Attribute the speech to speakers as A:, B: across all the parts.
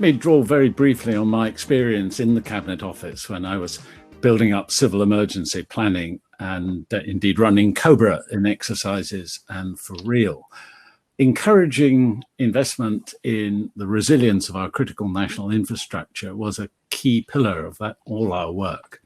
A: let me draw very briefly on my experience in the Cabinet Office when I was building up civil emergency planning and indeed running COBRA in exercises and for real. Encouraging investment in the resilience of our critical national infrastructure was a key pillar of all our work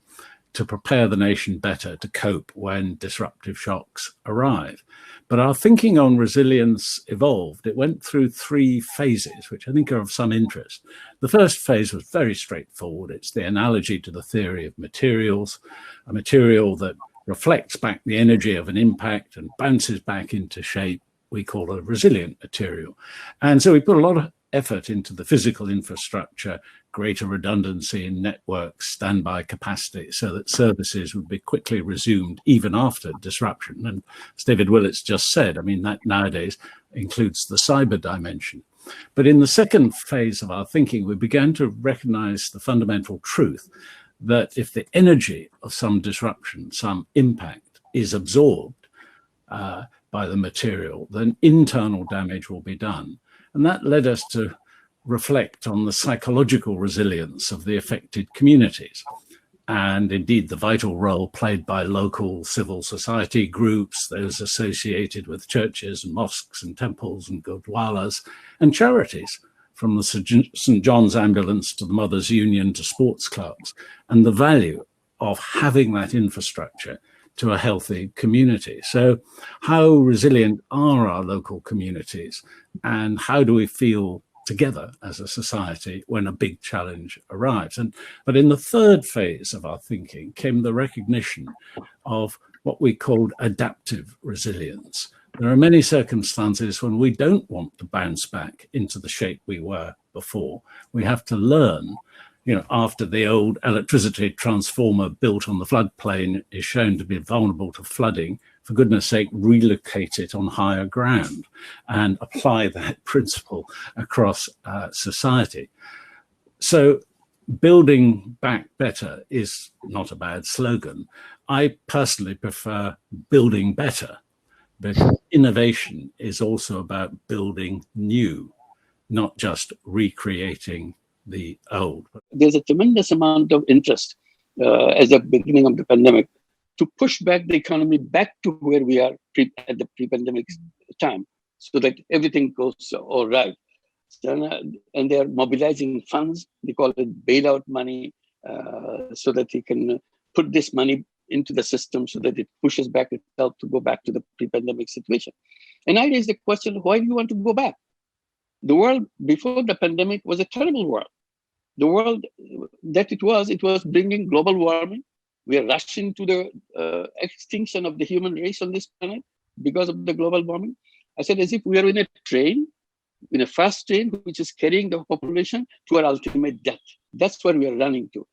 A: to prepare the nation better to cope when disruptive shocks arrive. But our thinking on resilience evolved. It went through 3 phases, which I think are of some interest. The first phase was very straightforward. It's the analogy to the theory of materials, a material that reflects back the energy of an impact and bounces back into shape. We call a resilient material. And so we put a lot of effort into the physical infrastructure, greater redundancy in networks, standby capacity, so that services would be quickly resumed even after disruption. And as David Willits just said, I mean, that nowadays includes the cyber dimension. But in the second phase of our thinking, we began to recognize the fundamental truth that if the energy of some disruption, some impact is absorbed by the material, then internal damage will be done. And that led us to reflect on the psychological resilience of the affected communities and indeed the vital role played by local civil society groups, those associated with churches and mosques and temples and gurdwaras and charities, from the St. John's Ambulance to the Mothers Union to sports clubs, and the value of having that infrastructure to a healthy community. So how resilient are our local communities, and how do we feel together as a society when a big challenge arrives? But in the third phase of our thinking came the recognition of what we called adaptive resilience. There are many circumstances when we don't want to bounce back into the shape we were before. We have to learn, after the old electricity transformer built on the floodplain is shown to be vulnerable to flooding, for goodness sake, relocate it on higher ground and apply that principle across society. So building back better is not a bad slogan. I personally prefer building better, but innovation is also about building new, not just recreating the old.
B: There's a tremendous amount of interest as the beginning of the pandemic to push back the economy back to where we are at the pre-pandemic time, so that everything goes all right. And they are mobilizing funds. They call it bailout money, so that they can put this money into the system so that it pushes back itself to go back to the pre-pandemic situation. And I raised the question, why do you want to go back? The world before the pandemic was a terrible world. The world that it was bringing global warming. We are rushing to the extinction of the human race on this planet because of the global warming. I said, as if we are in a train, in a fast train, which is carrying the population to our ultimate death. That's where we are running to.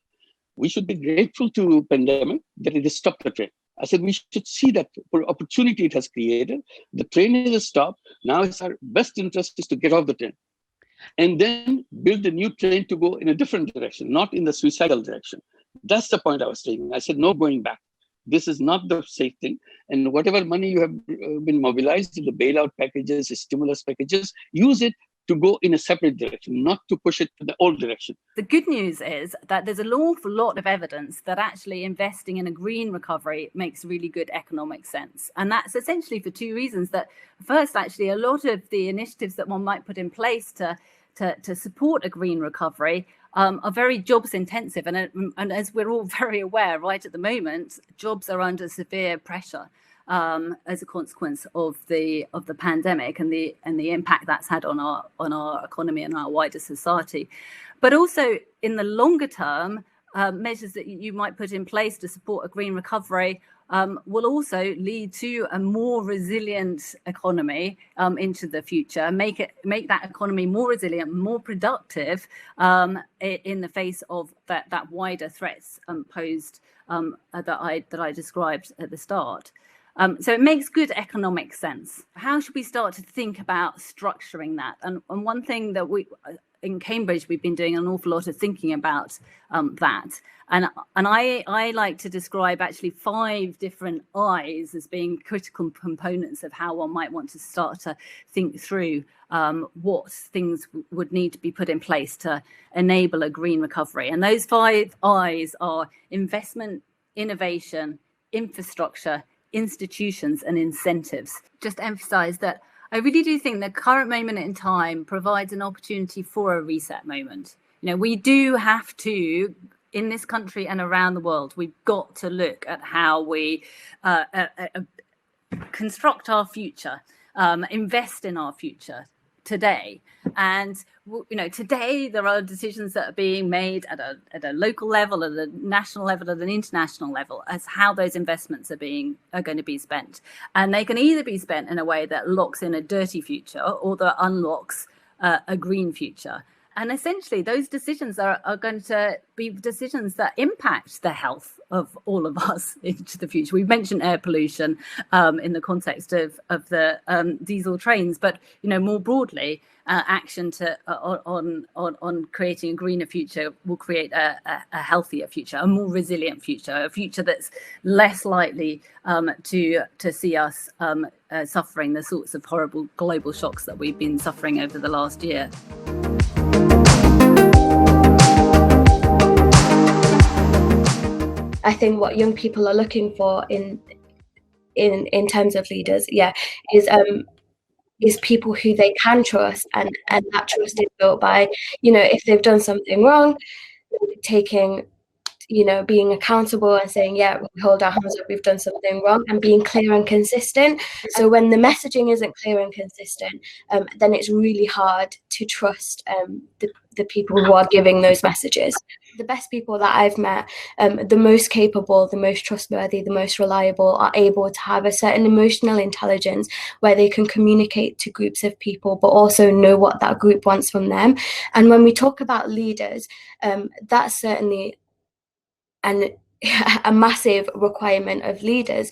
B: We should be grateful to pandemic that it has stopped the train. I said, we should see that opportunity it has created. The train is stopped. Now it's our best interest is to get off the train and then build a new train to go in a different direction, not in the suicidal direction. That's the point I was taking. I said, no going back. This is not the safe thing. And whatever money you have been mobilized in the bailout packages, stimulus packages, use it to go in a separate direction, not to push it to the old direction.
C: The good news is that there's an awful lot of evidence that actually investing in a green recovery makes really good economic sense. And that's essentially for 2 reasons. That first, actually, a lot of the initiatives that one might put in place to support a green recovery are very jobs intensive. And as we're all very aware, right at the moment, jobs are under severe pressure as a consequence of the pandemic and the impact that's had on our economy and our wider society. But also in the longer term, measures that you might put in place to support a green recovery will also lead to a more resilient economy into the future, make that economy more resilient, more productive in the face of that wider threats posed that I described at the start. So it makes good economic sense. How should we start to think about structuring that? And one thing that in Cambridge, we've been doing an awful lot of thinking about that. And I like to describe actually 5 different I's as being critical components of how one might want to start to think through what things would need to be put in place to enable a green recovery. And those 5 I's are investment, innovation, infrastructure, institutions, and incentives. Just to emphasize that I really do think the current moment in time provides an opportunity for a reset moment. We do have to, in this country and around the world, we've got to look at how we construct our future, invest in our future today. And today there are decisions that are being made at a local level, at a national level, at an international level, as how those investments are going to be spent. And they can either be spent in a way that locks in a dirty future or that unlocks a green future. And essentially, those decisions are going to be decisions that impact the health of all of us into the future. We've mentioned air pollution in the context of the diesel trains, but more broadly, action on creating a greener future will create a healthier future, a more resilient future, a future that's less likely to see us suffering the sorts of horrible global shocks that we've been suffering over the last year.
D: I think what young people are looking for in terms of leaders, is people who they can trust, and that trust is built by, if they've done something wrong, taking, being accountable and saying, we hold our hands up, we've done something wrong, and being clear and consistent. So when the messaging isn't clear and consistent, then it's really hard to trust the people who are giving those messages. The best people that I've met, the most capable, the most trustworthy, the most reliable, are able to have a certain emotional intelligence where they can communicate to groups of people, but also know what that group wants from them. And when we talk about leaders, that's certainly a massive requirement of leaders,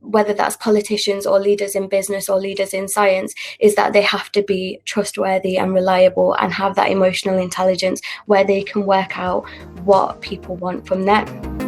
D: whether that's politicians or leaders in business or leaders in science, is that they have to be trustworthy and reliable and have that emotional intelligence where they can work out what people want from them.